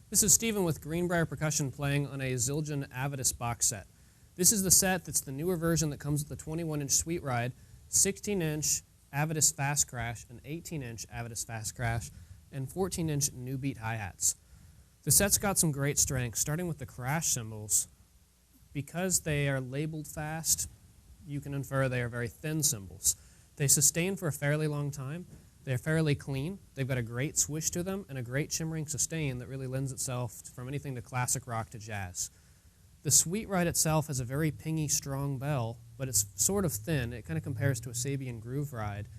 This is Stephen with Greenbrier Percussion playing on a Zildjian Avedis box set. This is the set that's the newer version that comes with the 21-inch Sweet Ride, 16-inch Avedis Fast Crash, an 18-inch Avedis Fast Crash, and 14-inch New Beat hi-hats. The set's got some great strengths, starting with the crash cymbals. Because they are labeled fast, you can infer they are very thin cymbals. They sustain for a fairly long time. They're fairly clean. They've got a great swish to them and a great shimmering sustain that really lends itself from anything to classic rock to jazz. The Sweet Ride itself has a very pingy, strong bell, but it's sort of thin. It kind of compares to a Sabian Groove Ride.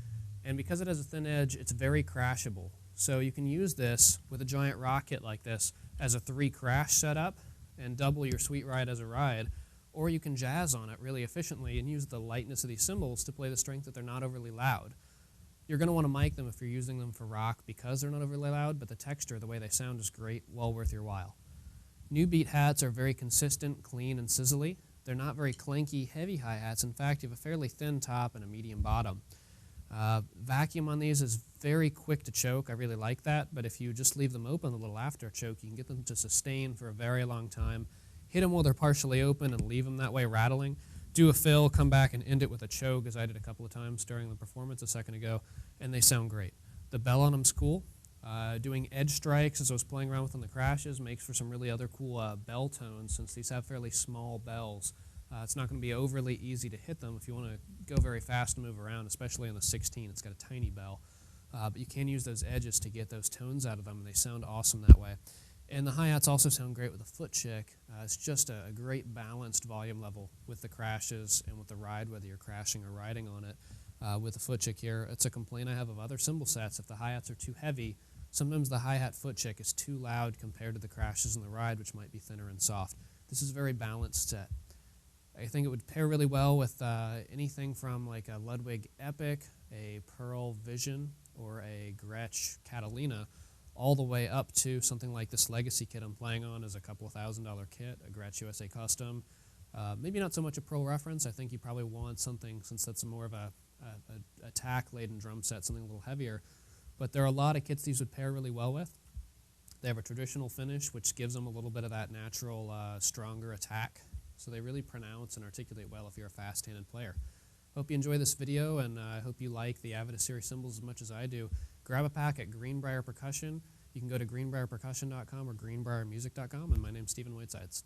And because it has a thin edge, it's very crashable. So you can use this with a giant rock kit like this as a 3-crash setup and double your Sweet Ride as a ride. Or you can jazz on it really efficiently and use the lightness of these cymbals to play the strength that they're not overly loud. You're going to want to mic them if you're using them for rock because they're not overly loud, but the texture, the way they sound is great, well worth your while. New Beat hats are very consistent, clean, and sizzly. They're not very clanky, heavy hi-hats. In fact, you have a fairly thin top and a medium bottom. Vacuum on these is very quick to choke. I really like that, but if you just leave them open a little after a choke, you can get them to sustain for a very long time. Hit them while they're partially open and leave them that way rattling. Do a fill, come back and end it with a choke, as I did a couple of times during the performance a second ago, and they sound great. The bell on them's cool. Doing edge strikes, as I was playing around with on the crashes, makes for some really other cool bell tones, since these have fairly small bells. It's not going to be overly easy to hit them if you want to go very fast and move around, especially on the 16. It's got a tiny bell. But you can use those edges to get those tones out of them, and they sound awesome that way. And the hi-hats also sound great with a foot chick. It's just a great balanced volume level with the crashes and with the ride, whether you're crashing or riding on it. With the foot chick here, it's a complaint I have of other cymbal sets. If the hi-hats are too heavy, sometimes the hi-hat foot chick is too loud compared to the crashes and the ride, which might be thinner and soft. This is a very balanced set. I think it would pair really well with anything from like a Ludwig Epic, a Pearl Vision, or a Gretsch Catalina, all the way up to something like this Legacy kit I'm playing on is a couple of $1,000 kit, a Gretsch USA Custom. Maybe not so much a Pro reference. I think you probably want something, since that's more of a attack-laden drum set, something a little heavier. But there are a lot of kits these would pair really well with. They have a traditional finish, which gives them a little bit of that natural, stronger attack. So they really pronounce and articulate well if you're a fast-handed player. Hope you enjoy this video, and I hope you like the Avedis series cymbals as much as I do. Grab a pack at Greenbrier Percussion. You can go to greenbrierpercussion.com or greenbriermusic.com, and my name's Stephen Whitesides.